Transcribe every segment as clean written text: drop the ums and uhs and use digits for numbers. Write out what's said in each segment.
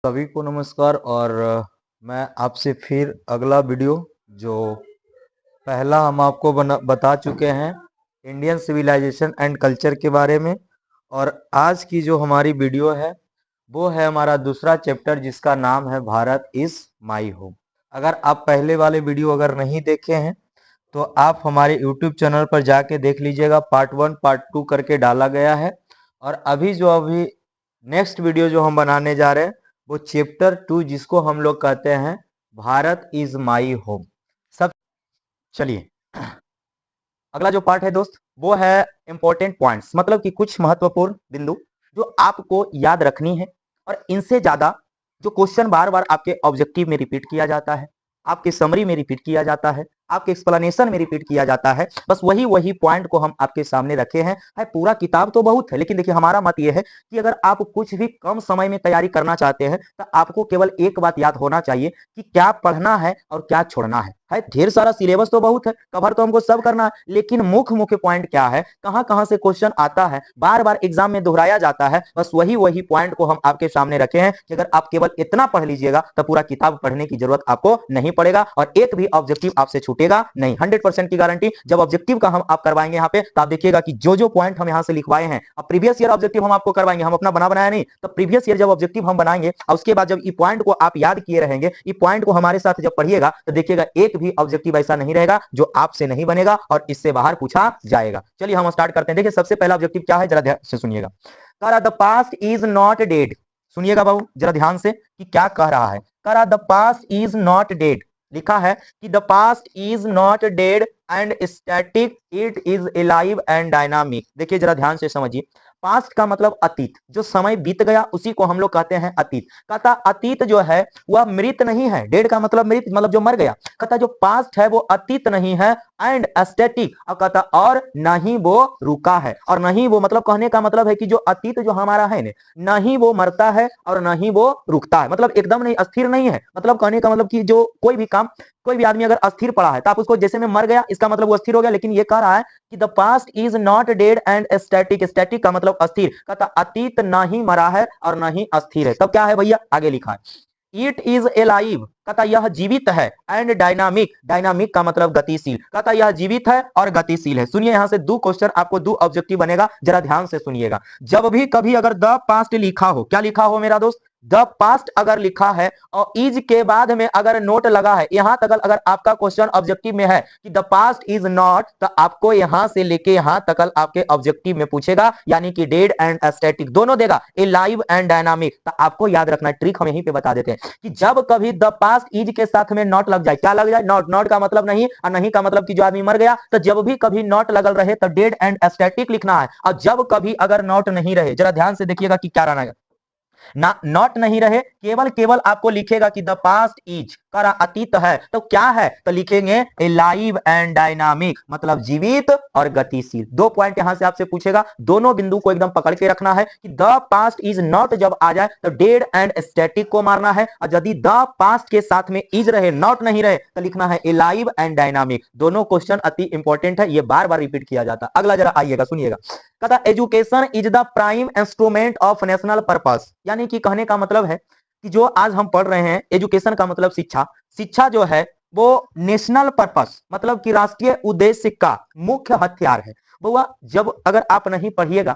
सभी को नमस्कार। और मैं आपसे फिर अगला वीडियो जो पहला हम आपको बता चुके हैं इंडियन सिविलाइजेशन एंड कल्चर के बारे में। और आज की जो हमारी वीडियो है वो है हमारा दूसरा चैप्टर जिसका नाम है भारत इज माई होम। अगर आप पहले वाले वीडियो अगर नहीं देखे हैं तो आप हमारे यूट्यूब चैनल पर जाके देख लीजिएगा। पार्ट 1 पार्ट 2 करके डाला गया है। और अभी नेक्स्ट वीडियो जो हम बनाने जा रहे हैं वो चैप्टर 2 जिसको हम लोग कहते हैं भारत इज माई होम। सब चलिए, अगला जो पार्ट है दोस्त वो है इंपॉर्टेंट पॉइंट्स, मतलब कि कुछ महत्वपूर्ण बिंदु जो आपको याद रखनी है। और इनसे ज्यादा जो क्वेश्चन बार बार आपके ऑब्जेक्टिव में रिपीट किया जाता है, आपके समरी में रिपीट किया जाता है, आपके एक्सप्लेनेशन में रिपीट किया जाता है, बस वही वही पॉइंट को हम आपके सामने रखे हैं। पूरा किताब तो बहुत है, लेकिन देखिए हमारा मत यह है कि अगर आप कुछ भी कम समय में तैयारी करना चाहते हैं तो आपको केवल एक बात याद होना चाहिए कि क्या पढ़ना है और क्या छोड़ना है। ढेर सारा सिलेबस तो बहुत है, कवर तो हमको सब करना है, लेकिन मुख्य मुख्य पॉइंट क्या है, कहां कहां से क्वेश्चन आता है, बार बार एग्जाम में दोहराया जाता है, बस वही वही पॉइंट को हम आपके सामने रखे हैं कि अगर आप केवल इतना पढ़ लीजिएगा तो पूरा किताब पढ़ने की जरूरत आपको नहीं पड़ेगा और एक भी ऑब्जेक्टिव आपसे छूटेगा नहीं। 100% की गारंटी। जब ऑब्जेक्टिव का हम आप करवाएंगे यहाँ पे तो आप देखिएगा कि जो जो पॉइंट हम यहाँ से लिखवाए हैं, अब प्रीवियस ईयर ऑब्जेक्टिव हम आपको करवाएंगे, हम अपना बनाया नहीं, तो प्रीवियस ईयर जब ऑब्जेक्टिव हम बनाएंगे और उसके बाद जब ये पॉइंट को आप याद किए रहेंगे, ये पॉइंट को हमारे साथ जब पढ़िएगा तो देखिएगा एक भी ऑब्जेक्टिव ऐसा नहीं रहेगा जो आपसे नहीं बनेगा और इससे बाहर पूछा जाएगा। चलिए हम स्टार्ट करते हैं। देखिए सबसे पहला ऑब्जेक्टिव क्या है, जरा ध्यान से सुनिएगा। कह रहा the past is not dead. सुनिएगा बाबू जरा ध्यान से कि क्या कह रहा है। कह रहा the past is not dead, लिखा है कि the past is not dead and static, it is alive and dynamic. देखिए जरा ध्यान से समझिए। पास्ट का मतलब अतीत, जो समय बीत गया उसी को हम लोग कहते हैं अतीत। कहता अतीत जो है वह मृत नहीं है, डेड का मतलब मृत मतलब जो मर गया। कहता जो पास्ट है वो अतीत नहीं है एंड स्टैटिक, और कहता और नहीं वो रुका है। और नहीं वो मतलब कहने का मतलब है कि जो अतीत जो हमारा है नहीं वो मरता है और नहीं वो रुकता है, मतलब एकदम नहीं, अस्थिर नहीं है। मतलब कहने का मतलब कि जो कोई भी काम, कोई भी आदमी अगर अस्थिर पड़ा है तो आप उसको जैसे में मर गया इसका मतलब वो अस्थिर हो गया, लेकिन ये कह रहा है कि the past is not dead and static. Static का मतलब अस्थिर, कहता अतीत ना ही मरा है और ना ही अस्थिर है। तब क्या है भैया, आगे लिखा है इट इज एलाइव, कहता यह जीवित है, एंड डायनामिक, डायनामिक का मतलब गतिशील, कहता यह जीवित है और गतिशील है। सुनिए यहां से दो क्वेश्चन आपको दो ऑब्जेक्टिव बनेगा, जरा ध्यान से सुनिएगा। जब भी कभी अगर द पास्ट लिखा हो, क्या लिखा हो मेरा दोस्त, द पास्ट अगर लिखा है और इज के बाद में अगर नोट लगा है, यहां तक अगर आपका क्वेश्चन ऑब्जेक्टिव में है कि द पास्ट इज नॉट, तो आपको यहां से लेके यहां तक आपके ऑब्जेक्टिव में पूछेगा, यानी कि डेड एंड स्टैटिक दोनों देगा, ए लाइव एंड डायनामिक। तो आपको याद रखना है, ट्रिक हम यहीं पे बता देते हैं कि जब कभी द पास्ट इज के साथ में नॉट लग जाए, क्या लग जाए, नॉट। नॉट का मतलब नहीं और नहीं का मतलब कि जो आदमी मर गया, तो जब भी कभी नॉट लगल रहे तो डेड एंड स्टैटिक लिखना है। और जब कभी अगर नॉट नहीं रहे, जरा ध्यान से देखिएगा कि क्या रहना है ना, नॉट नहीं रहे, केवल केवल आपको लिखेगा कि द पास्ट इज, करा अतीत है, तो क्या है, तो लिखेंगे एलाइव एंड डायनामिक, मतलब जीवित और गतिशील। दो पॉइंट यहां से आपसे पूछेगा, दोनों बिंदु को एकदम पकड़ के रखना है कि द पास्ट इज नॉट जब आ जाए तो डेड एंड स्टैटिक को मारना है, और यदि द पास्ट के साथ में इज रहे, नॉट नहीं रहे, तो लिखना है एलाइव एंड डायनामिक। दोनों क्वेश्चन अति इंपॉर्टेंट है, ये बार बार रिपीट किया जाता है। अगला जरा आइएगा सुनिएगा। कहता education is the prime instrument of national purpose, यानी कि कहने का मतलब है कि जो आज हम पढ़ रहे हैं, एजुकेशन का मतलब शिक्षा, शिक्षा जो है वो नेशनल पर्पस मतलब कि राष्ट्रीय उद्देश्य का मुख्य हथियार है। बुआ जब अगर आप नहीं पढ़िएगा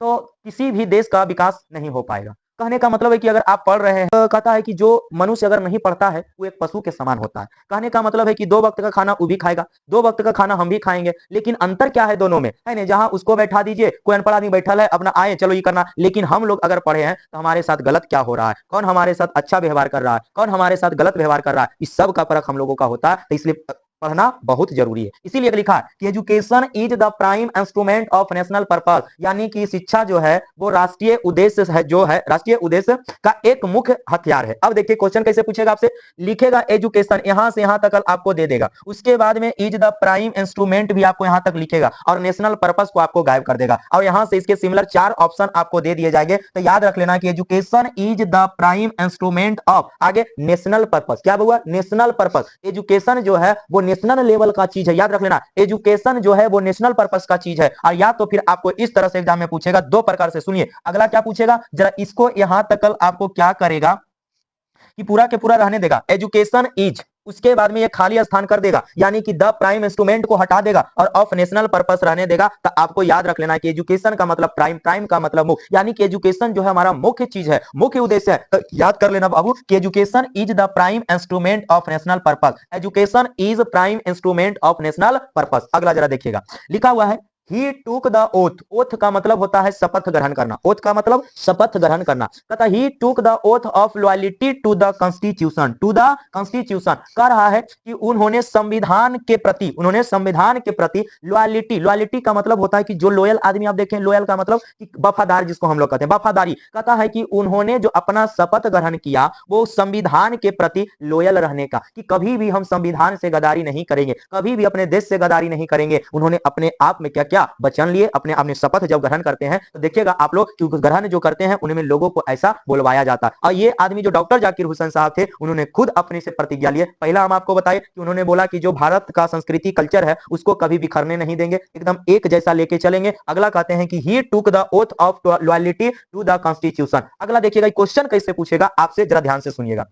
तो किसी भी देश का विकास नहीं हो पाएगा। कहने का मतलब है कि अगर आप पढ़ रहे हैं, कहता है कि जो मनुष्य अगर नहीं पढ़ता है वो एक पशु के समान होता है। कहने का मतलब है कि दो वक्त का खाना वो भी खाएगा, दो वक्त का खाना हम भी खाएंगे, लेकिन अंतर क्या है दोनों में, है ना, जहां उसको बैठा दीजिए, कोई अनपढ़ आदमी बैठा है अपना आए चलो ये करना, लेकिन हम लोग अगर पढ़े हैं तो हमारे साथ गलत क्या हो रहा है, कौन हमारे साथ अच्छा व्यवहार कर रहा है, कौन हमारे साथ गलत व्यवहार कर रहा है, इस सब का परख हम लोगों का होता है। तो इसलिए पढ़ना बहुत जरूरी है। इसीलिए लिखा है कि education is the prime instrument of national purpose, यानी कि शिक्षा जो है वो राष्ट्रीय उद्देश्य है, जो है राष्ट्रीय उद्देश्य का एक मुख्य हथियार है। अब देखिए क्वेश्चन कैसे पूछेगा आपसे, लिखेगा एजुकेशन, यहां से यहां तक आपको दे देगा, उसके बाद में इज द प्राइम इंस्ट्रूमेंट भी आपको यहां तक लिखेगा और नेशनल पर्पस को आपको गायब कर देगा, और यहां से इसके सिमिलर चार ऑप्शन आपको दे दिए जाएंगे। तो याद रख लेना कि education is the prime instrument of, आगे नेशनल पर्पस, क्या हुआ, नेशनल पर्पस। एजुकेशन जो है वो नेशनल लेवल का चीज है, याद रख लेना, एजुकेशन जो है वो नेशनल पर्पस का चीज है। और या तो फिर आपको इस तरह से एग्जाम में पूछेगा, दो प्रकार से, सुनिए अगला क्या पूछेगा, जरा इसको यहां तक आपको क्या करेगा, कि पूरा के पूरा रहने देगा, एजुकेशन इज, उसके बाद में ये खाली स्थान कर देगा, यानी कि द प्राइम इंस्ट्रूमेंट को हटा देगा और ऑफ नेशनल पर्पस रहने देगा। तो आपको याद रख लेना है कि एजुकेशन का मतलब प्राइम, प्राइम का मतलब मुख्य, यानी कि एजुकेशन जो है हमारा मुख्य चीज है, मुख्य उद्देश्य है। तो याद कर लेना बाबू कि education is the prime instrument of national purpose, education is prime instrument of national purpose. अगला जरा देखिएगा, लिखा हुआ है He took the oath, oath का मतलब होता है शपथ ग्रहण करना, ओथ का मतलब शपथ ग्रहण करना। कहता he took the oath of loyalty to the constitution, to the constitution, कह रहा है कि उन्होंने संविधान के प्रति, उन्होंने संविधान के प्रति लॉयलिटी, लॉयलिटी का मतलब होता है कि जो लॉयल आदमी, आप देखें लॉयल का मतलब कि वफादार, जिसको हम लोग कहते हैं वफादारी। कहता है कि उन्होंने जो अपना शपथ ग्रहण किया वो संविधान के प्रति लॉयल रहने का, कि कभी भी हम संविधान से गद्दारी नहीं करेंगे, कभी भी अपने देश से गद्दारी नहीं करेंगे। उन्होंने अपने आप में क्या क्या वचन लिए, अपने अपने शपथ जब ग्रहण करते हैं तो देखिएगा आप लोग कि ग्रहण जो करते हैं उनमें लोगों को ऐसा बुलवाया जाता है। और ये आदमी जो डॉक्टर जाकिर हुसैन साहब थे, उन्होंने खुद अपने से प्रतिज्ञा लिए। पहला हम आपको बताए कि उन्होंने बोला कि जो भारत का संस्कृति कल्चर है उसको कभी बिखरने नहीं देंगे, एकदम एक जैसा लेके चलेंगे। अगला कहते हैं कि he took the oath of loyalty to the constitution. अगला देखिएगा क्वेश्चन कैसे पूछेगा आपसे, जरा ध्यान से सुनिएगा।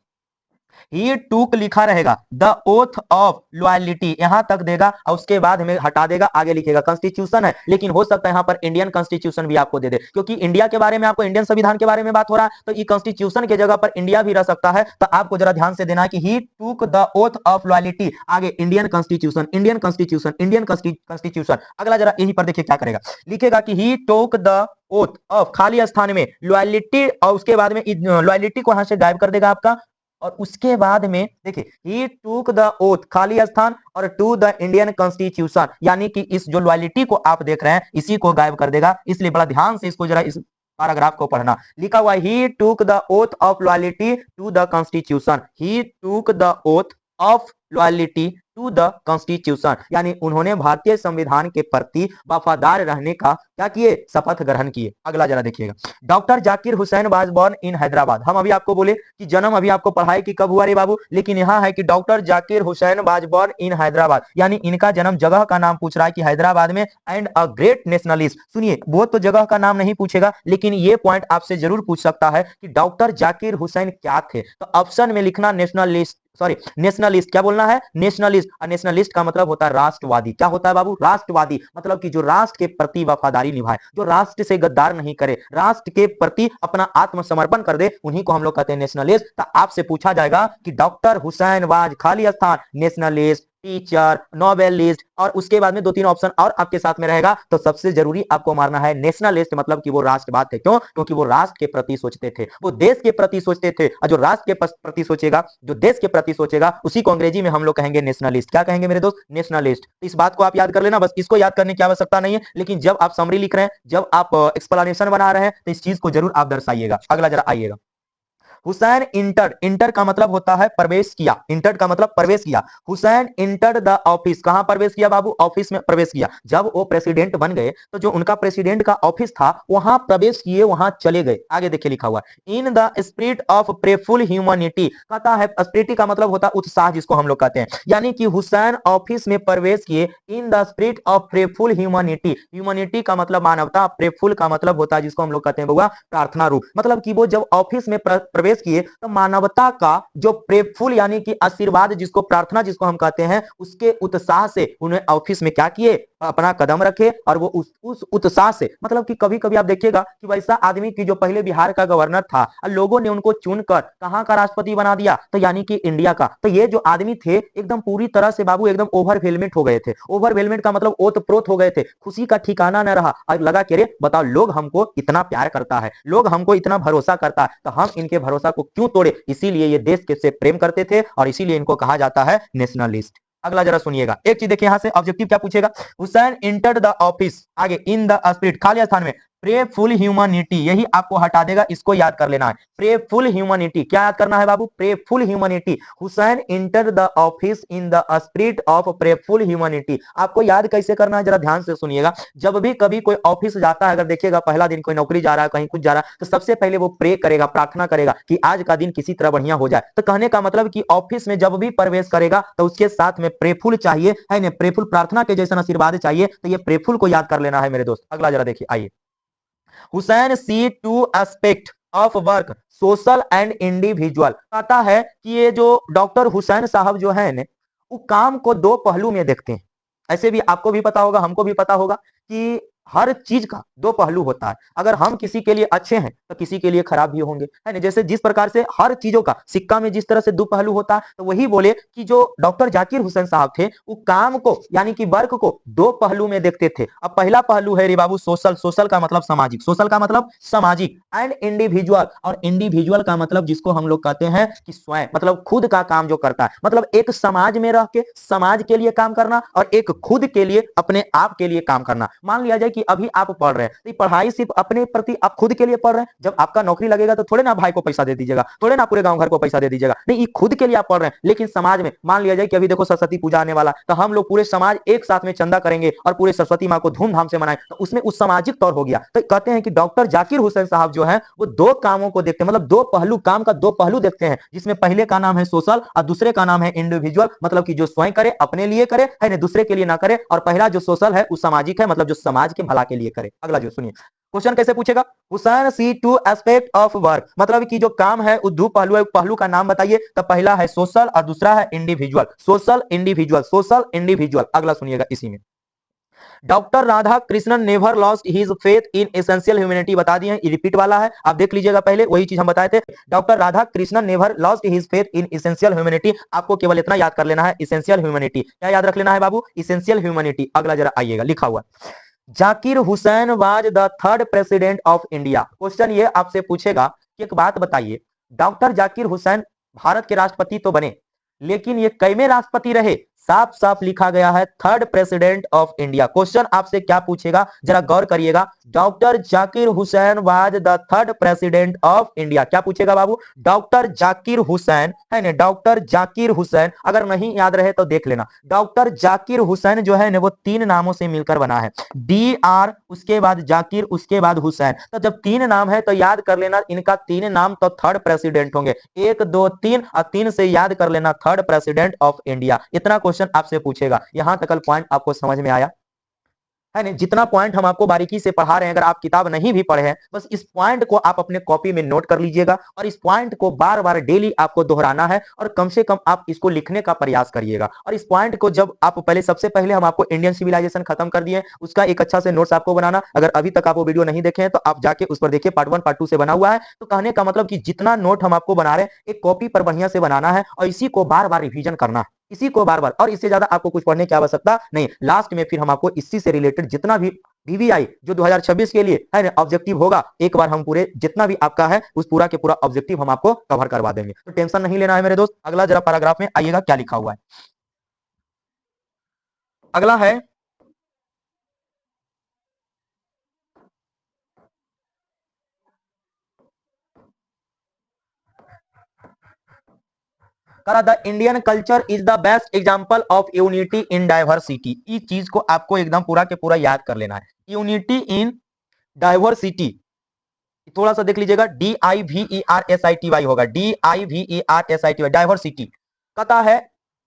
ही टूक लिखा रहेगा, द ओथ ऑफ लॉयलिटी यहां तक देगा और उसके बाद हमें हटा देगा, आगे लिखेगा कॉन्स्टिट्यूशन है, लेकिन हो सकता है यहां पर इंडियन कॉन्स्टिट्यूशन भी आपको दे दे, क्योंकि इंडिया के बारे में आपको, इंडियन संविधान के बारे में बात हो रहा है, तो ये कॉन्स्टिट्यूशन के जगह पर इंडिया भी रह सकता है। तो आपको जरा ध्यान से देना है कि he took the oath of loyalty, आगे Indian constitution, Indian constitution, Indian constitution. अगला जरा यहीं पर देखिए क्या करेगा, लिखेगा कि he took the oath of, खाली स्थान में लॉयलिटी और उसके बाद में लॉयलिटी को यहां से गायब कर देगा आपका, और उसके बाद में देखिए ही टूक द ओथ, खाली स्थान, और टू द इंडियन कॉन्स्टिट्यूशन, यानी कि इस जो लॉयलिटी को आप देख रहे हैं इसी को गायब कर देगा। इसलिए बड़ा ध्यान से इसको जरा इस पैराग्राफ को पढ़ना। लिखा हुआ he took the oath of loyalty to the constitution, he took the oath of loyalty to the constitution, यानी उन्होंने भारतीय संविधान के प्रति वफादार रहने का क्या किए, शपथ ग्रहण किए। अगला जरा देखिएगा, doctor Zakir Hussain was born in Hyderabad. हम अभी आपको बोले कि जन्म अभी आपको पढ़ाए कि कब हुआ रे बाबू, लेकिन यहाँ है कि doctor Zakir Hussain was born in Hyderabad, यानी इनका जन्म, जगह का नाम पूछ रहा है कि हैदराबाद में, एंड अ ग्रेट नेशनलिस्ट। सुनिए, वो तो जगह का नाम नहीं पूछेगा, लेकिन ये पॉइंट आपसे जरूर पूछ सकता है कि डॉक्टर जाकिर हुसैन क्या थे। तो ऑप्शन में लिखना नेशनलिस्ट, सॉरी नेशनलिस्ट, क्या बोलना है, नेशनलिस्ट। और नेशनलिस्ट का मतलब होता है राष्ट्रवादी। क्या होता है बाबू, राष्ट्रवादी, मतलब कि जो राष्ट्र के प्रति वफादारी निभाए, जो राष्ट्र से गद्दार नहीं करे, राष्ट्र के प्रति अपना आत्मसमर्पण कर दे, उन्हीं को हम लोग कहते हैं नेशनलिस्ट। तो आपसे पूछा जाएगा कि डॉक्टर हुसैन वाज, खाली स्थान, नेशनलिस्ट, टीचर, नोबेलिस्ट, और उसके बाद में दो तीन ऑप्शन और आपके साथ में रहेगा। तो सबसे जरूरी आपको मारना है नेशनलिस्ट, मतलब कि वो राष्ट्रवाद थे। क्यों, क्योंकि वो राष्ट्र के प्रति सोचते थे, वो देश के प्रति सोचते थे, और जो राष्ट्र के प्रति सोचेगा, जो देश के प्रति सोचेगा, उसी को अंग्रेजी में हम लोग कहेंगे नेशनलिस्ट। क्या कहेंगे मेरे दोस्त, नेशनलिस्ट। इस बात को आप याद कर लेना, बस इसको याद करने की आवश्यकता नहीं है, लेकिन जब आप समरी लिख रहे हैं, जब आप एक्सप्लेनेशन बना रहे हैं, तो इस चीज को जरूर आप दर्शाइएगा। अगला जरा आइएगा, हुसैन इंटर्ड, इंटर का मतलब होता है प्रवेश किया, इंटर्ड का मतलब प्रवेश किया। हुसैन इंटर्ड द ऑफिस, कहां प्रवेश किया बाबू, ऑफिस में प्रवेश किया। जब वो प्रेसिडेंट बन गए तो जो उनका प्रेसिडेंट का ऑफिस था वहां प्रवेश किए, वहां चले गए। आगे देखिए लिखा हुआ, in the spirit of prayerful humanity, कहता है स्पिरिट का मतलब होता है उत्साह, जिसको हम लोग कहते हैं, यानी कि हुसैन ऑफिस में प्रवेश किए in the spirit of prayerful humanity. Humanity का मतलब मानवता, प्रेफुल का मतलब होता है जिसको हम लोग कहते हैं बउआ प्रार्थना रूप, मतलब कि वो जब ऑफिस में प्रवेश किए तो मानवता का जो प्रेफुल, यानी कि आशीर्वाद, जिसको प्रार्थना जिसको हम कहते हैं, उसके उत्साह से उन्हें ऑफिस में क्या किए, अपना कदम रखे। और वो उस उत्साह से, मतलब कि कभी कभी आप देखिएगा कि वैसा आदमी की जो पहले बिहार का गवर्नर था, लोगों ने उनको चुनकर कहां का राष्ट्रपति बना दिया, तो यानी कि इंडिया का। तो ये जो आदमी थे एकदम पूरी तरह से बाबू एकदम ओवरवेलमेंट हो गए थे। ओवरवेलमेंट का मतलब ओतप्रोत हो गए थे, खुशी का ठिकाना न रहा। और लगा कि रे बताओ, लोग हमको इतना प्यार करता है, लोग हमको इतना भरोसा करता है, तो हम इनके भरोसा को क्यों तोड़े। इसीलिए ये देश के से प्रेम करते थे और इसीलिए इनको कहा जाता है नेशनलिस्ट। अगला जरा सुनिएगा, एक चीज देखिए यहां से ऑब्जेक्टिव क्या पूछेगा, हुसैन एंटर्ड द ऑफिस, आगे इन द स्पिरिट, खाली स्थान में प्रेफुल ह्यूमैनिटी, यही आपको हटा देगा, इसको याद कर लेना है। प्रेफुल ह्यूमैनिटी, क्या याद करना है बाबू, prayerful humanity. Hussain enter the office in the spirit of prayerful humanity. आपको याद कैसे करना है, जरा ध्यान से सुनिएगा। जब भी कभी कोई ऑफिस जाता है, अगर देखिएगा पहला दिन कोई नौकरी जा रहा है, कहीं कुछ जा रहा है, तो सबसे पहले वो प्रे करेगा, प्रार्थना करेगा कि आज का दिन किसी तरह बढ़िया हो जाए। तो कहने का मतलब कि ऑफिस में जब भी प्रवेश करेगा तो उसके साथ में प्रेफुल चाहिए, है ना, प्रेफुल प्रार्थना के जैसा आशीर्वाद चाहिए। तो ये प्रेफुल को याद कर लेना है मेरे दोस्त। अगला जरा देखिए, आइए, Hussain see two aspect, of work social and individual. कहता है कि ये जो डॉक्टर हुसैन साहब जो है ने, वो काम को दो पहलू में देखते हैं। ऐसे भी आपको भी पता होगा, हमको भी पता होगा कि हर चीज का दो पहलू होता है। अगर हम किसी के लिए अच्छे हैं तो किसी के लिए खराब भी होंगे, है ना। जैसे जिस प्रकार से हर चीजों का सिक्का में जिस तरह से दो पहलू होता है, तो वही बोले कि जो डॉक्टर जाकिर हुसैन साहब थे वो काम को यानी कि वर्क को दो पहलू में देखते थे। अब पहला पहलू है रे बाबू सोशल, सोशल का मतलब सामाजिक, सोशल का मतलब सामाजिक, एंड इंडिविजुअल, और इंडिविजुअल का मतलब जिसको हम लोग कहते हैं कि स्वयं, मतलब खुद का काम जो करता है, मतलब एक समाज में रह के समाज के लिए काम करना और एक खुद के लिए अपने आप के लिए काम करना। मान लिया जाए कि अभी आप पढ़ रहे हैं, तो पढ़ाई सिर्फ अपने प्रति आप खुद के लिए पढ़ रहे हैं। जब आपका नौकरी लगेगा तो थोड़े ना भाई को पैसा दे दीजिएगा, थोड़े ना पूरे गांव घर को पैसा दे दीजिएगा, नहीं, ये खुद के लिए आप पढ़ रहे हैं। लेकिन समाज में मान लिया जाए कि अभी देखो सरस्वती पूजा आने वाला, तो हम लोग पूरे समाज एक साथ में चंदा करेंगे और पूरे सरस्वती माँ को धूमधाम से मनाएं, तो उसमें उस सामाजिक तौर हो गया। तो कहते हैं कि डॉक्टर जाकिर हुसैन साहब जो है वो दो कामों को देखते हैं, मतलब दो पहलू, काम का दो पहलू देखते हैं, जिसमें पहले का नाम है सोशल और दूसरे का नाम है इंडिविजुअल, मतलब कि जो स्वयं करे अपने लिए करे, है ना, दूसरे के लिए ना करे। और पहला जो सोशल है वो सामाजिक है, मतलब जो समाज के भला के लिए करे। अगला जो सुनिए क्वेश्चन कैसे पूछेगा, Hussain see two aspect of work, मतलब कि जो काम है वो दो पहलू है, पहलू का नाम बताइए। तो पहला है सोशल और दूसरा है individual, social individual, social individual. अगला सुनिएगा इसी में, doctor Radha Krishnan never lost his faith in essential humanity, बता दिए, रिपीट वाला है, आप देख लीजिएगा, पहले वही चीज हम बताए थे। Doctor Radha Krishnan never lost his faith in essential humanity, आपको केवल इतना याद कर लेना है, एसेंशियल ह्यूमैनिटी। क्या याद रख लेना है बाबू, एसेंशियल ह्यूमैनिटी। अगला जरा आइएगा, लिखा हुआ Zakir Hussain was the third president of India. Question ये आपसे पूछेगा कि एक बात बताइए, डॉक्टर जाकिर हुसैन भारत के राष्ट्रपति तो बने, लेकिन ये कैमे राष्ट्रपति रहे, साफ साफ लिखा गया है third president of India. Question आपसे क्या पूछेगा, जरा गौर करिएगा, doctor Zakir Hussain was the third president of India. क्या पूछेगा बाबू, डॉक्टर जाकिर हुसैन, है ना, डॉक्टर जाकिर हुसैन, अगर नहीं याद रहे तो देख लेना। डॉक्टर जाकिर हुसैन जो है ना वो तीन नामों से मिलकर बना है, DR, उसके बाद जाकिर, उसके बाद हुसैन। तो जब तीन नाम है तो याद कर लेना इनका तीन नाम तो थर्ड प्रेसिडेंट होंगे, एक दो तीन, और तीन से याद कर लेना थर्ड प्रेसिडेंट ऑफ इंडिया। इतना क्वेश्चन आपसे पूछेगा। यहां तक पॉइंट आपको समझ में आया, है नहीं। जितना पॉइंट हम आपको बारीकी से पढ़ा रहे हैं, अगर आप किताब नहीं भी पढ़े हैं, बस इस पॉइंट को आप अपने कॉपी में नोट कर लीजिएगा, और इस पॉइंट को बार बार डेली आपको दोहराना है, और कम से कम आप इसको लिखने का प्रयास करिएगा। और इस पॉइंट को जब आप पहले, सबसे पहले हम आपको इंडियन सिविलाइजेशन खत्म कर दिए, उसका एक अच्छा से नोट्स आपको बनाना। अगर अभी तक आप वो वीडियो नहीं देखे हैं तो आप जाके उस पर देखिए, पार्ट 1 पार्ट 2 से बना हुआ है। तो कहने का मतलब कि जितना नोट हम आपको बना रहे हैं, एक कॉपी पर बढ़िया से बनाना है, और इसी को बार बार रिवीजन करना है, इसी को बार बार, और इससे ज्यादा आपको कुछ पढ़ने की आवश्यकता नहीं। लास्ट में फिर हम आपको इसी से रिलेटेड जितना भी VVI जो 2026 के लिए है ना ऑब्जेक्टिव होगा, एक बार हम पूरे जितना भी आपका है उस पूरा के पूरा ऑब्जेक्टिव हम आपको कवर करवा देंगे, तो टेंशन नहीं लेना है मेरे दोस्त। अगला जरा पैराग्राफ में आइएगा, क्या लिखा हुआ है, अगला है the Indian culture is the best example of unity in diversity. इस चीज को आपको एकदम पूरा के पूरा याद कर लेना है, यूनिटी इन डाइवर्सिटी। थोड़ा सा देख लीजिएगा, DIVERSITY होगा, DIVERSITY, डाइवर्सिटी। कहता है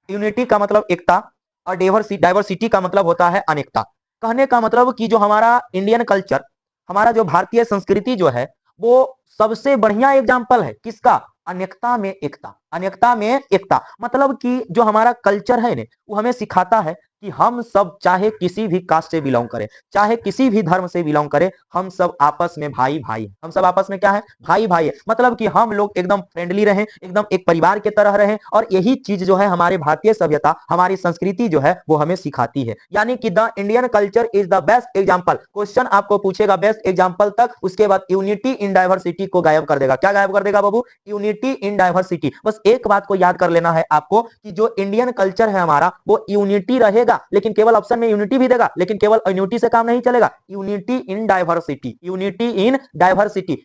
यूनिटी का मतलब एकता, और डाइवर्सिटी का मतलब होता है अनेकता। कहने का मतलब कि जो हमारा इंडियन कल्चर, हमारा जो भारतीय संस्कृति जो है, वो सबसे बढ़िया एग्जाम्पल है किसका, अनेकता में एकता, अनेकता में एकता। मतलब कि जो हमारा कल्चर है ने, वो हमें सिखाता है कि हम सब चाहे किसी भी कास्ट से बिलोंग करें, चाहे किसी भी धर्म से बिलोंग करें, हम सब आपस में भाई भाई, हम सब आपस में क्या है, भाई भाई है। मतलब कि हम लोग एकदम फ्रेंडली रहें, एकदम एक परिवार के तरह रहें, और यही चीज जो है हमारे भारतीय सभ्यता, हमारी संस्कृति जो है वो हमें सिखाती है। यानी कि the Indian culture is the best example. Question आपको पूछेगा बेस्ट एग्जाम्पल तक, उसके बाद यूनिटी इन डाइवर्सिटी को गायब कर देगा। क्या गायब कर देगा बाबू, यूनिटी इन डाइवर्सिटी। बस एक बात को याद कर लेना है आपको कि जो इंडियन कल्चर है हमारा, वो यूनिटी रहेगा, लेकिन केवल ऑप्शन में यूनिटी भी देगा, लेकिन केवल यूनिटी से काम नहीं चलेगा, unity in diversity, unity in diversity.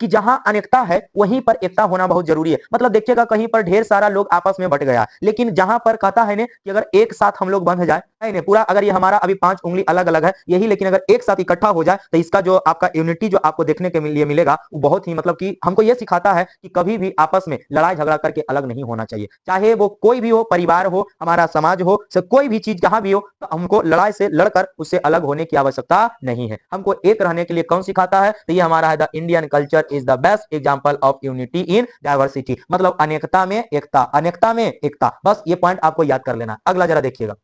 कि जहां अनेकता है वहीं पर एकता होना बहुत जरूरी है। मतलब देखिएगा कहीं पर ढेर सारा लोग आपस में बट गया, लेकिन जहां पर कहता है ने कि अगर एक साथ हम लोग बंध जाए, है ने पूरा, अगर ये हमारा अभी 5 उंगली अलग अलग है यही, लेकिन अगर एक साथ इकट्ठा हो जाए तो इसका जो आपका यूनिटी जो आपको देखने के लिए मिलेगा वो बहुत ही, मतलब कि हमको ये सिखाता है कि कभी भी आपस में लड़ाई झगड़ा करके अलग नहीं होना चाहिए। चाहे वो कोई भी हो, परिवार हो, हमारा समाज हो, कोई भी चीज जहां जहां भी हो तो हमको लड़ाई से लड़कर उससे अलग होने की आवश्यकता नहीं है, हमको एक रहने के लिए कौन सिखाता है? तो ये हमारा है the Indian culture is the best example of unity in diversity, मतलब अनेकता में एकता, अनेकता में एकता। बस ये पॉइंट आपको याद कर लेना। अगला जरा देखिएगा,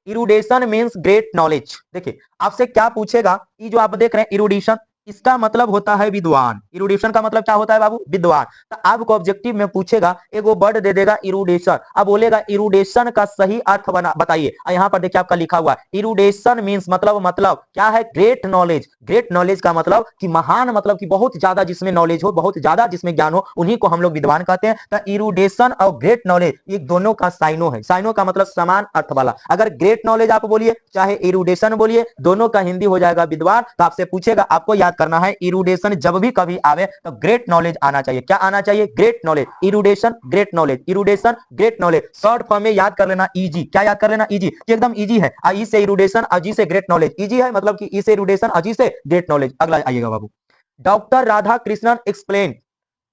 इरुडेशन मीन्स ग्रेट नॉलेज। देखिए आपसे क्या पूछेगा, ये जो आप देख रहे हैं इरुडेशन, इसका मतलब होता है विद्वान। इरुडेशन का मतलब क्या होता है बाबू? विद्वान। तो आपको ऑब्जेक्टिव में पूछेगा, एक वो वर्ड दे देगा इरुडेशन, अब बोलेगा इरुडेशन का सही अर्थ बना बताइए। यहाँ पर देखिए आपका लिखा हुआ है इरुडेशन मीन्स मतलब क्या है? Great knowledge. ग्रेट नॉलेज का मतलब कि महान, मतलब कि बहुत ज्यादा जिसमें नॉलेज हो, बहुत ज्यादा जिसमें ज्ञान हो, उन्हीं को हम लोग विद्वान कहते हैं। तो इरुडेशन और ग्रेट नॉलेज ये दोनों का साइनो है, साइनो का मतलब समान अर्थ वाला। अगर ग्रेट नॉलेज आप बोलिए चाहे इरुडेशन बोलिए, दोनों का हिंदी हो जाएगा विद्वान। तो आपसे पूछेगा, आपको याद करना है इरुडेशन जब भी कभी आवे तो ग्रेट नॉलेज आना चाहिए। क्या आना चाहिए? Great knowledge. Erudition great knowledge, erudition great knowledge. Short form में याद कर लेना इजी। क्या याद कर लेना? इजी, एकदम इजी है। ई से इरुडेशन, अजी से ग्रेट नॉलेज, इजी है मतलब कि ई से इरुडेशन, अजी से ग्रेट नॉलेज। अगला आइएगा बाबू, doctor Radhakrishnan explain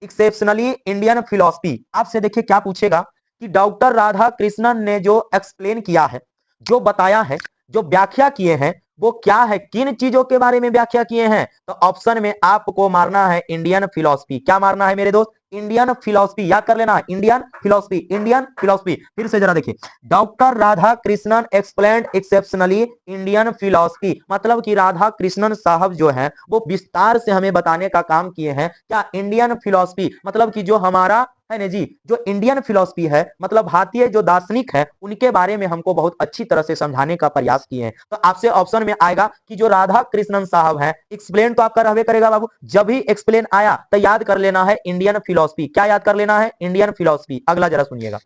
exceptionally Indian philosophy. आपसे देखिए क्या पूछेगा कि डॉक्टर राधा कृष्णन ने जो एक्सप्लेन किया है, जो बताया है, जो व्याख्या किए हैं, वो क्या है? किन चीजों के बारे में व्याख्या किए हैं? तो ऑप्शन में आपको मारना है इंडियन फिलॉसफी। क्या मारना है मेरे दोस्त? Indian philosophy. याद कर लेना है इंडियन फिलॉसफी, इंडियन फिलॉसफी। फिर से जरा देखिए, doctor Radha Krishnan explained exceptionally Indian philosophy, मतलब कि राधा कृष्णन साहब जो है वो विस्तार से हमें बताने का काम किए हैं। क्या? इंडियन फिलॉसफी, मतलब कि जो हमारा है ना जी, जो इंडियन फिलॉसफी है, मतलब भारतीय जो दार्शनिक है, उनके बारे में हमको बहुत अच्छी तरह से समझाने का प्रयास किए हैं। तो आपसे ऑप्शन में आएगा कि जो राधा कृष्णन साहब है, एक्सप्लेन तो आपका रहबे करेगा बाबू, जब भी एक्सप्लेन आया तो याद कर लेना है इंडियन फिलॉसफी। क्या याद कर लेना है? Indian philosophy. अगला जरा सुनिएगा,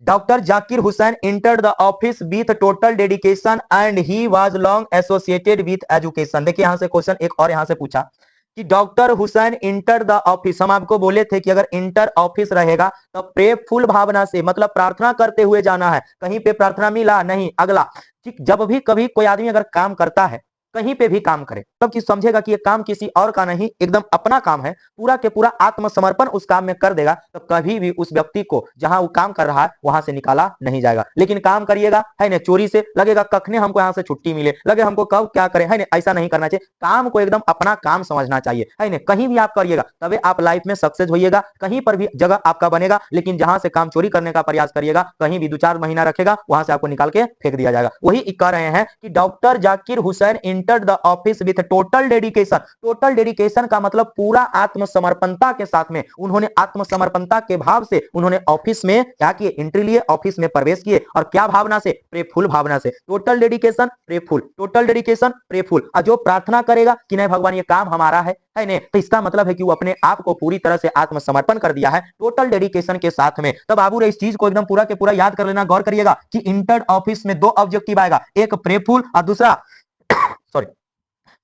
doctor Zakir Hussain entered the office with total dedication and he was long associated with education। देखिए यहां से क्वेश्चन एक और यहां से पूछा कि doctor Hussain enter the office, हम आपको बोले थे कि अगर इंटर ऑफिस रहेगा तो प्रेफुल भावना से, मतलब प्रार्थना करते हुए जाना है। कहीं पे प्रार्थना मिला नहीं। अगला कि जब भी कभी कोई आदमी अगर काम करता है, कहीं पे भी काम करे, तब कि समझेगा कि ये काम किसी और का नहीं, एकदम अपना काम है, पूरा के पूरा आत्मसमर्पण उस काम में कर देगा, तो कभी भी उस व्यक्ति को जहां वो काम कर रहा है वहां से निकाला नहीं जाएगा। लेकिन काम करिएगा है ना चोरी से, लगेगा कखने हमको यहाँ से छुट्टी मिले, लगे हमको कब क्या करें, है ना, ऐसा नहीं करना चाहिए। काम को एकदम अपना काम समझना चाहिए, है ना। कहीं भी आप करिएगा तभी आप लाइफ में सक्सेस होइएगा, कहीं पर भी जगह आपका बनेगा। लेकिन जहां से काम चोरी करने का प्रयास करिएगा, कहीं भी 2-4 महीना रखेगा, वहां से आपको निकाल के फेंक दिया जाएगा। वही कह रहे हैं कि doctor Zakir Hussain entered the office with total dedication। Total dedication का मतलब पूरा आत्मसमर्पणता के साथ में, उन्होंने आत्मसमर्पणता के भाव से उन्होंने ऑफिस में क्या किए? एंट्री लिए, ऑफिस में प्रवेश किए। और क्या भावना से? प्रेफुल भावना से। Total dedication prayerful, total dedication prayerful. और जो प्रार्थना करेगा कि नहीं भगवान ये काम हमारा है नहीं, तो इसका मतलब है कि वो अपने आप को पूरी तरह से आत्मसमर्पण कर दिया है टोटल डेडिकेशन के साथ में। तब बाबू रे इस चीज को एकदम पूरा के पूरा याद कर लेना, गौर करिएगा कि इंटर ऑफिस में 2 ऑब्जेक्टिव आएगा, एक प्रेफुल और दूसरा सॉरी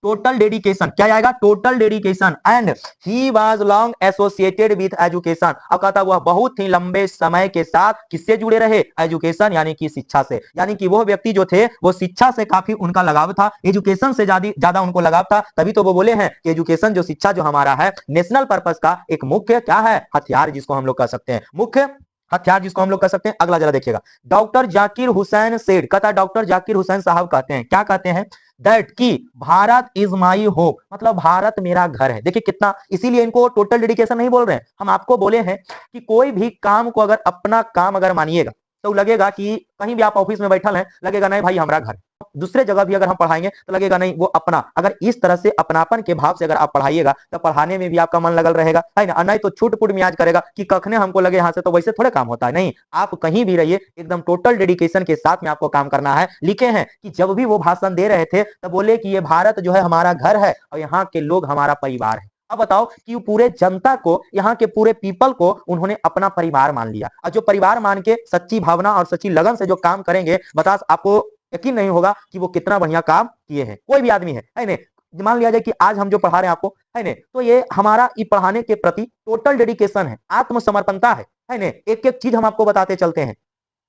टोटल डेडिकेशन। क्या आएगा? Total dedication. And he was long associated with education. अब कहता वह बहुत ही लंबे समय के साथ किससे जुड़े रहे? एजुकेशन यानी कि शिक्षा से। यानी कि वो व्यक्ति जो थे वो शिक्षा से काफी उनका लगाव था, एजुकेशन से ज्यादा उनको लगाव था। तभी तो वो बोले हैं कि एजुकेशन जो शिक्षा जो हमारा है नेशनल पर्पस का एक मुख्य क्या है? हथियार, जिसको हम लोग कह सकते हैं मुख्य हथियार, जिसको हम लोग कह सकते हैं। अगला जरा देखिएगा, डॉक्टर जाकिर हुसैन सेड, कहता डॉक्टर जाकिर हुसैन साहब कहते हैं, क्या कहते हैं? दैट की भारत इज माई होम, मतलब भारत मेरा घर है। देखिए कितना, इसीलिए इनको टोटल डेडिकेशन नहीं बोल रहे हैं। हम आपको बोले हैं कि कोई भी काम को अगर अपना काम अगर मानिएगा तो लगेगा कि कहीं भी आप ऑफिस में बैठल हैं, लगेगा नहीं भाई हमारा घर। दूसरे जगह भी अगर हम पढ़ाएंगे तो लगेगा नहीं वो अपना। अगर इस तरह से अपनापन के भाव से अगर आप पढ़ाइएगा तो पढ़ाने में भी आपका मन लगल रहेगा, है ना। नहीं तो छूट पुट मियाज करेगा कि कखने हमको लगे यहाँ से, तो वैसे थोड़े काम होता है। नहीं, आप कहीं भी रहिए एकदम टोटल डेडिकेशन के साथ में आपको काम करना है। लिखे हैं कि जब भी वो भाषण दे रहे थे तो बोले कि ये भारत जो है हमारा घर है और यहाँ के लोग हमारा परिवार है। अब बताओ कि पूरे जनता को, यहाँ के पूरे पीपल को उन्होंने अपना परिवार मान लिया। और जो परिवार मान के सच्ची भावना और सच्ची लगन से जो काम करेंगे, बता आपको यकीन नहीं होगा कि वो कितना बढ़िया काम किए हैं। कोई भी आदमी है नहीं, मान लिया जाए कि आज हम जो पढ़ा रहे हैं आपको, है नहीं, तो ये हमारा ये पढ़ाने के प्रति टोटल डेडिकेशन है, आत्मसमर्पणता है नहीं। एक एक चीज हम आपको बताते चलते हैं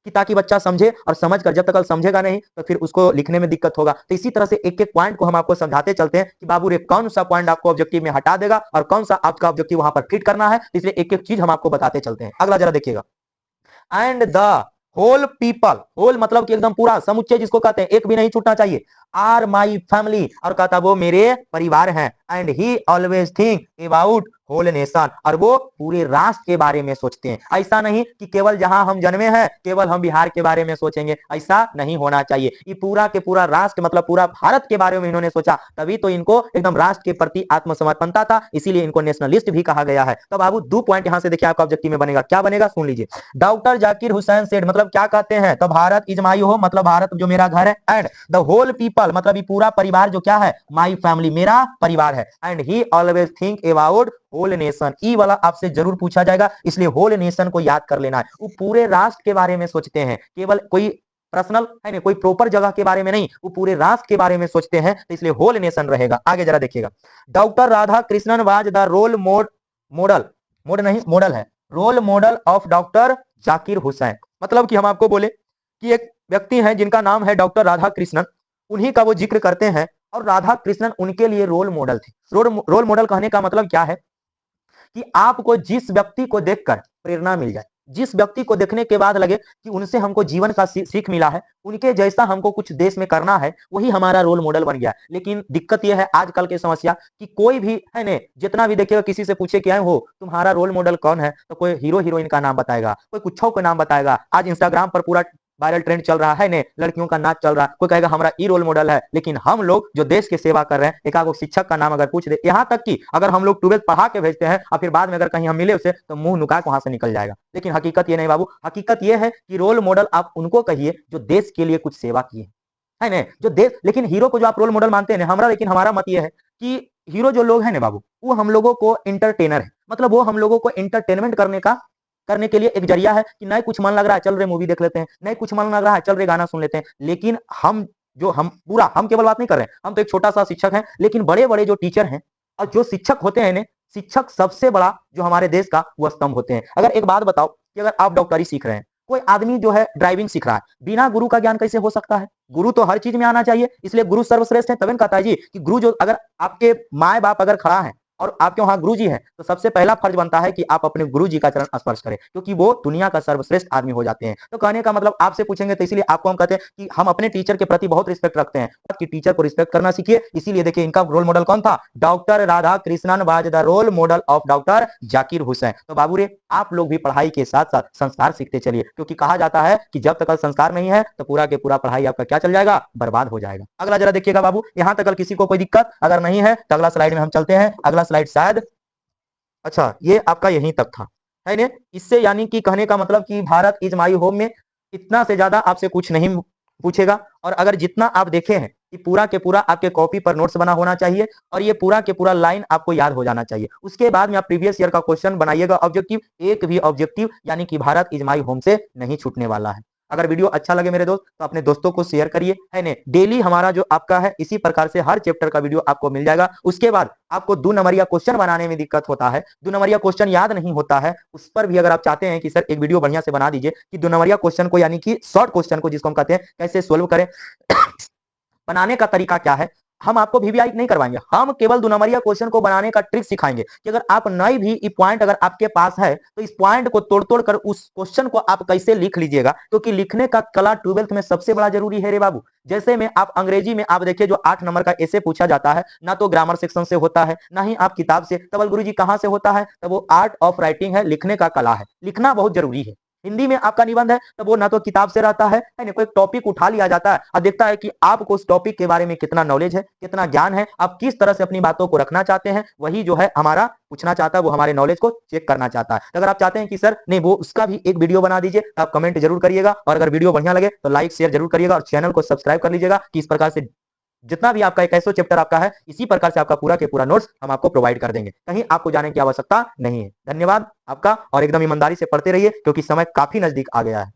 कि ताकि बच्चा समझे, और समझ कर जब तक समझेगा नहीं तो फिर उसको लिखने में दिक्कत होगा। तो इसी तरह से एक एक पॉइंट को हम आपको समझाते चलते हैं कि बाबू रे कौन सा पॉइंट आपको ऑब्जेक्टिव में हटा देगा और कौन सा आपका ऑब्जेक्टिव वहां पर फिट करना है। इसलिए एक एक चीज हम आपको बताते चलते हैं। अगला जरा देखिएगा, and the whole people, whole मतलब कि एकदम पूरा, समुच्चय जिसको कहते हैं, एक भी नहीं छूटना चाहिए, आर माई फैमिली, और कहता वो मेरे परिवार हैं, and he always think about whole nation, और वो पूरे राष्ट्र के बारे में सोचते हैं। ऐसा नहीं कि केवल जहां हम जन्मे हैं केवल हम बिहार के बारे में सोचेंगे, ऐसा नहीं होना चाहिए। ये पूरा के पूरा राष्ट्र मतलब पूरा भारत के बारे में इन्होंने सोचा, तभी तो इनको एकदम राष्ट्र के प्रति आत्मसमर्पणता था, इसीलिए इनको नेशनलिस्ट भी कहा गया है। तो बाबू 2 पॉइंट यहां से देखिए आपका ऑब्जेक्टिव में बनेगा, क्या बनेगा सुन लीजिए। डॉक्टर जाकिर हुसैन सेड मतलब क्या कहते हैं, तो भारत इज माई होम मतलब भारत जो मेरा घर है, एंड द होल पीपल मतलब ये पूरा परिवार जो क्या है, माई फैमिली मेरा परिवार है, and he always think about whole nation, ई वाला आपसे जरूर पूछा जाएगा, इसलिए होल नेशन को याद कर लेना है। वो पूरे राष्ट्र के बारे में सोचते हैं, केवल कोई पर्सनल है ना, कोई प्रॉपर जगह के बारे में नहीं, वो पूरे राष्ट्र के बारे में सोचते हैं, तो इसलिए होल नेशन रहेगा। आगे जरा देखिएगा, doctor Radhakrishnan was the role model, नहीं मॉडल है, role model of doctor Zakir Hussain, मतलब कि हम आपको बोले कि एक व्यक्ति हैं जिनका नाम है डॉक्टर राधा कृष्णन, उन्हीं का वो जिक्र करते हैं, और राधा कृष्णन उनके लिए रोल मॉडल थे। रोल मॉडल कहने का मतलब क्या है कि आपको जिस व्यक्ति को देखकर प्रेरणा मिल जाए, जिस व्यक्ति को देखने के बाद लगे कि उनसे हमको जीवन का सीख मिला है, उनके जैसा हमको कुछ देश में करना है, वही हमारा रोल मॉडल बन गया। लेकिन दिक्कत यह है आजकल की समस्या कि कोई भी है ने, जितना भी देखिएगा किसी से पूछे क्या हो तुम्हारा रोल मॉडल कौन है, तो कोई हीरो हीरोइन का नाम बताएगा, कोई कुछ का नाम बताएगा। आज इंस्टाग्राम पर पूरा वायरल ट्रेंड चल रहा है ने, लड़कियों का नाच चल रहा है, कोई कहेगा हमारा ई रोल मॉडल है। लेकिन हम लोग जो देश की सेवा कर रहे हैं, एक आगो शिक्षक का नाम अगर पूछ दे, यहाँ तक कि अगर हम लोग 12th पढ़ा के भेजते हैं और फिर बाद में अगर कहीं हम मिले उसे, तो मुंह नुका के वहां से निकल जाएगा। लेकिन हकीकत ये नहीं बाबू, हकीकत ये है कि रोल मॉडल आप उनको कहिए जो देश के लिए कुछ सेवा किए है ना, जो देश। लेकिन हीरो को जो आप रोल मॉडल मानते हैं हमारा, लेकिन हमारा मत ये है कि हीरो जो लोग हैं ना बाबू, वो हम लोगों को एंटरटेनर है, मतलब वो हम लोगों को एंटरटेनमेंट करने के लिए एक जरिया है कि नहीं कुछ मन लग रहा है चल रहे मूवी देख लेते हैं, नहीं कुछ मन लग रहा है चल रहे गाना सुन लेते हैं। लेकिन हम केवल बात नहीं कर रहे हैं, हम तो एक छोटा सा शिक्षक हैं, लेकिन बड़े बड़े जो टीचर हैं और जो शिक्षक होते हैं ने, शिक्षक सबसे बड़ा जो हमारे देश का वो स्तंभ होते हैं। अगर एक बात बताओ कि अगर आप डॉक्टरी सीख रहे हैं, कोई आदमी जो है ड्राइविंग सीख रहा है, बिना गुरु का ज्ञान कैसे हो सकता है? गुरु तो हर चीज में आना चाहिए, इसलिए गुरु सर्वश्रेष्ठ है। तभी कहता है जी कि गुरु जो, अगर आपके माए बाप अगर खड़ा है और आपके वहां गुरु जी है, तो सबसे पहला फर्ज बनता है कि आप अपने गुरु जी का चरण स्पर्श करें, क्योंकि वो दुनिया का सर्वश्रेष्ठ आदमी हो जाते हैं। तो कहने का मतलब आपसे पूछेंगे तो इसलिए आपको हम कहते हैं कि हम अपने टीचर के प्रति बहुत रिस्पेक्ट रखते हैं, आपकी टीचर को रिस्पेक्ट करना सीखिए। इसीलिए देखिए इनका रोल मॉडल कौन था, doctor Radhakrishnan was the role model of doctor Zakir Hussain. तो बाबू रे आप लोग भी पढ़ाई के साथ साथ संस्कार सीखते चलिए, क्योंकि कहा जाता है कि जब तक संस्कार नहीं है तो पूरा के पूरा पढ़ाई आपका क्या चल जाएगा, बर्बाद हो जाएगा। अगला जरा देखिएगा बाबू, यहां तक किसी को कोई दिक्कत अगर नहीं है तो अगला स्लाइड में हम चलते हैं। अगला स्लाइड शायद, अच्छा ये आपका यहीं तक था है ने। इससे यानी कि कहने का मतलब कि भारत इज माई होम में इतना से ज्यादा आपसे कुछ नहीं पूछेगा, और अगर जितना आप देखे हैं कि पूरा के पूरा आपके कॉपी पर नोट्स बना होना चाहिए, और ये पूरा के पूरा लाइन आपको याद हो जाना चाहिए। उसके बाद में आप प्रीवियस ईयर का क्वेश्चन बनाइएगा ऑब्जेक्टिव, एक भी ऑब्जेक्टिव यानी कि भारत इज माई होम से नहीं छूटने वाला है। अगर वीडियो अच्छा लगे मेरे दोस्त तो अपने दोस्तों को शेयर करिए है ने। डेली हमारा जो आपका है इसी प्रकार से हर चैप्टर का वीडियो आपको मिल जाएगा। उसके बाद आपको 2 नंबरिया क्वेश्चन बनाने में दिक्कत होता है, 2 नंबरिया क्वेश्चन याद नहीं होता है, उस पर भी अगर आप चाहते हैं कि सर एक वीडियो बढ़िया से बना दीजिए कि 2 नंबरिया क्वेश्चन को यानी कि शॉर्ट क्वेश्चन को जिसको हम कहते हैं कैसे सोल्व करें बनाने का तरीका क्या है, हम आपको वीवीआई नहीं करवाएंगे, हम केवल 2 नंबरिया क्वेश्चन को बनाने का ट्रिक सिखाएंगे कि अगर आप नहीं भी ये पॉइंट अगर आपके पास है तो इस पॉइंट को तोड़ कर उस क्वेश्चन को आप कैसे लिख लीजिएगा, क्योंकि लिखने का कला 12th में सबसे बड़ा जरूरी है रे बाबू। जैसे में आप अंग्रेजी में आप देखिए जो 8 नंबर का ऐसे पूछा जाता है, ना तो ग्रामर सेक्शन से होता है ना ही आप किताब से, तब गुरु जी कहां से होता है, तब वो आर्ट ऑफ राइटिंग है, लिखने का कला है, लिखना बहुत जरूरी है। हिंदी में आपका निबंध है तब वो ना तो किताब से रहता है ना कोई टॉपिक उठा लिया जाता है और देखता है कि आपको उस टॉपिक के बारे में कितना नॉलेज है, कितना ज्ञान है, आप किस तरह से अपनी बातों को रखना चाहते हैं, वही जो है हमारा पूछना चाहता है, वो हमारे नॉलेज को चेक करना चाहता है। अगर आप चाहते हैं कि सर नहीं वो उसका भी एक वीडियो बना दीजिए, आप कमेंट जरूर करिएगा, और अगर वीडियो बढ़िया लगे तो लाइक शेयर जरूर करिएगा, और चैनल को सब्सक्राइब कर लीजिएगा कि इस प्रकार से जितना भी आपका 100 चैप्टर आपका है इसी प्रकार से आपका पूरा के पूरा नोट्स हम आपको प्रोवाइड कर देंगे, कहीं आपको जाने की आवश्यकता नहीं है। धन्यवाद आपका, और एकदम ईमानदारी से पढ़ते रहिए क्योंकि समय काफी नजदीक आ गया है।